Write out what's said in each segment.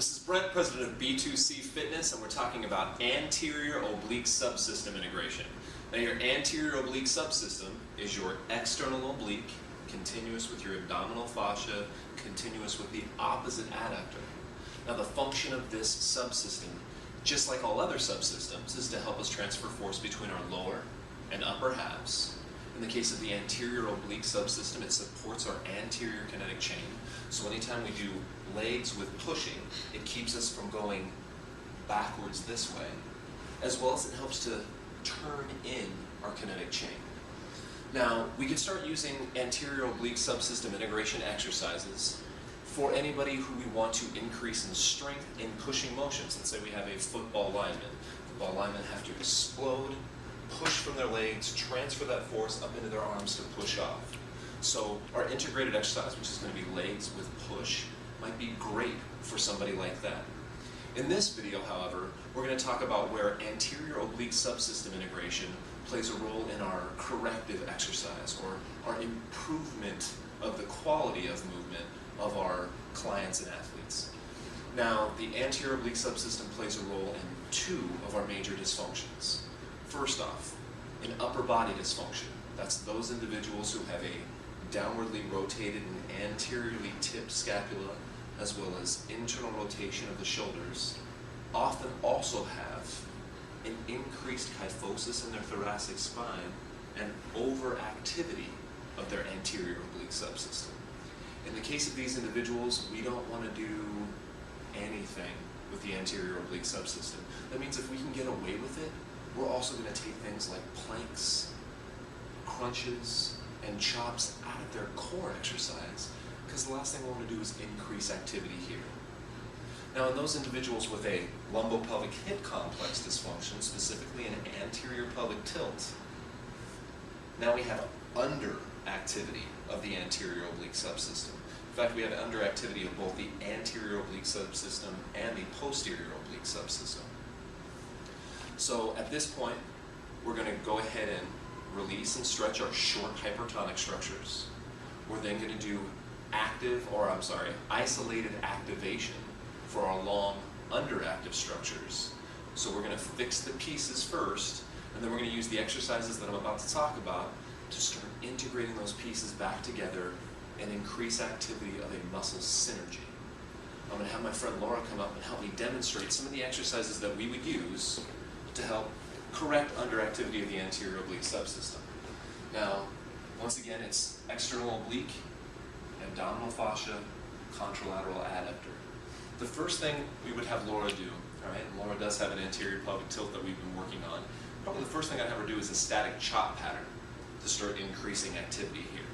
This is Brent, president of B2C Fitness, and we're talking about anterior oblique subsystem integration. Now, your anterior oblique subsystem is your external oblique, continuous with your abdominal fascia, continuous with the opposite adductor. Now, the function of this subsystem, just like all other subsystems, is to help us transfer force between our lower and upper halves. In the case of the anterior oblique subsystem, it supports our anterior kinetic chain. So anytime we do legs with pushing, it keeps us from going backwards this way, as well as it helps to turn in our kinetic chain. Now, we can start using anterior oblique subsystem integration exercises for anybody who we want to increase in strength in pushing motions. Let's say we have a football lineman. Football linemen have to explode, push from their legs, transfer that force up into their arms to push off. So our integrated exercise, which is going to be legs with push, might be great for somebody like that. In this video, however, we're going to talk about where anterior oblique subsystem integration plays a role in our corrective exercise, or our improvement of the quality of movement of our clients and athletes. Now, the anterior oblique subsystem plays a role in two of our major dysfunctions. First off, in upper body dysfunction. That's those individuals who have a downwardly rotated and anteriorly tipped scapula, as well as internal rotation of the shoulders, often also have an increased kyphosis in their thoracic spine and overactivity of their anterior oblique subsystem. In the case of these individuals, we don't want to do anything with the anterior oblique subsystem. That means if we can get away with it, we're also going to take things like planks, crunches, and chops out of their core exercise, because the last thing we want to do is increase activity here. Now, in those individuals with a lumbopelvic hip complex dysfunction, specifically an anterior pelvic tilt, now we have underactivity of the anterior oblique subsystem. In fact, we have underactivity of both the anterior oblique subsystem and the posterior oblique subsystem. So at this point, we're going to go ahead and release and stretch our short hypertonic structures. We're then going to do isolated activation for our long underactive structures. So we're going to fix the pieces first, and then we're going to use the exercises that I'm about to talk about to start integrating those pieces back together and increase activity of a muscle synergy. I'm going to have my friend Laura come up and help me demonstrate some of the exercises that we would use to help correct underactivity of the anterior oblique subsystem. Now, once again, it's external oblique, abdominal fascia, contralateral adductor. The first thing we would have Laura do, all right, and Laura does have an anterior pelvic tilt that we've been working on, probably the first thing I'd have her do is a static chop pattern to start increasing activity here.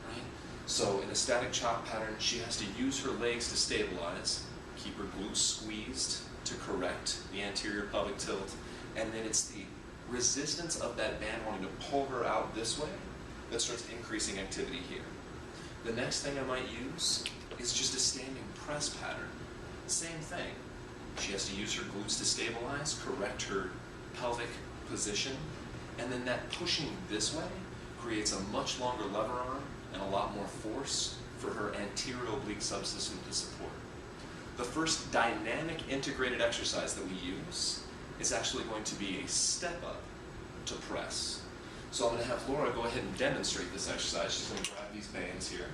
Right? So in a static chop pattern, she has to use her legs to stabilize, keep her glutes squeezed to correct the anterior pelvic tilt, and then it's the resistance of that band wanting to pull her out this way that starts increasing activity here. The next thing I might use is just a standing press pattern. Same thing. She has to use her glutes to stabilize, correct her pelvic position, and then that pushing this way creates a much longer lever arm and a lot more force for her anterior oblique subsystem to support. The first dynamic integrated exercise that we use is actually going to be a step up to press. So I'm going to have Laura go ahead and demonstrate this exercise. She's going to grab these bands here.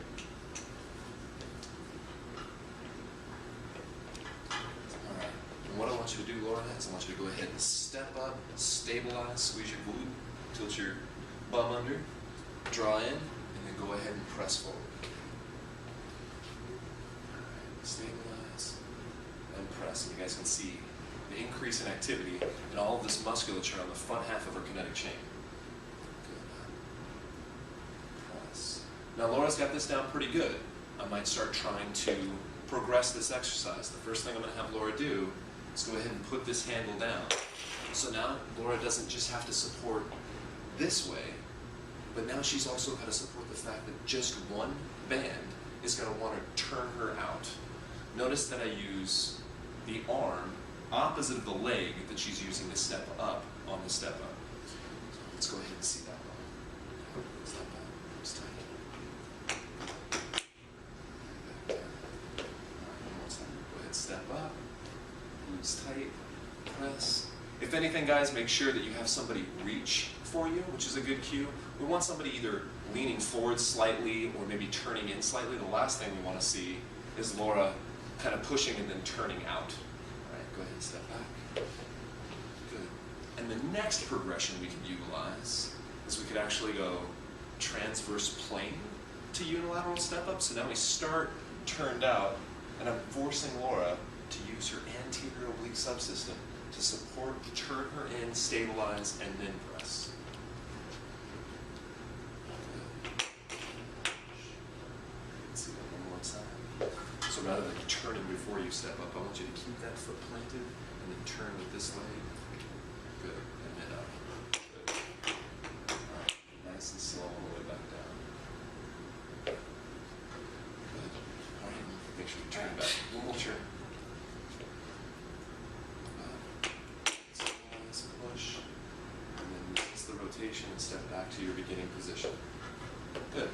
All right. And what I want you to do, Laura, is I want you to go ahead and step up, stabilize, squeeze your glute, tilt your bum under, draw in, and then go ahead and press forward. All right. Stabilize and press. And you guys can see the increase in activity and all of this musculature on the front half of her kinetic chain. Good. Press. Now Laura's got this down pretty good. I might start trying to progress this exercise. The first thing I'm going to have Laura do is go ahead and put this handle down. So now Laura doesn't just have to support this way, but now she's also got to support the fact that just one band is going to want to turn her out. Notice that I use the arm opposite of the leg that she's using to step up on the step up. So let's go ahead and see that one. Step up, step up. All right, one more time. Go ahead, step up. anything, guys, make sure that you have somebody reach for you, which is a good cue. We want somebody either leaning forward slightly or maybe turning in slightly. The last thing we want to see is Laura kind of pushing and then turning out. All right, go ahead and step back. Good. And the next progression we could utilize is we could actually go transverse plane to unilateral step up. So now we start turned out, and I'm forcing Laura to use her anterior oblique subsystem to support, turn her in, stabilize, and then press. Let's see that one more time. So rather than turning before you step up, I want you to keep that foot planted and then turn with this leg. Good. And then up. Good. All right. Nice and slow all the way back down. Good. All right. Make sure you turn back. One more turn. Push. And then release the rotation and step back to your beginning position. Good.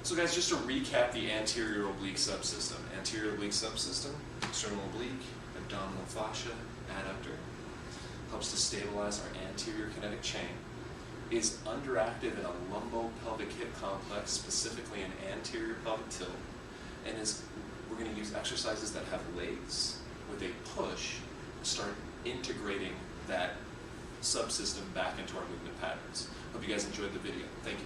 So guys, just to recap the anterior oblique subsystem. Anterior oblique subsystem, external oblique, abdominal fascia, adductor. Helps to stabilize our anterior kinetic chain. Is underactive in a lumbo-pelvic hip complex, specifically an anterior pelvic tilt. And we're going to use exercises that have legs with a push to start integrating that subsystem back into our movement patterns. Hope you guys enjoyed the video. Thank you.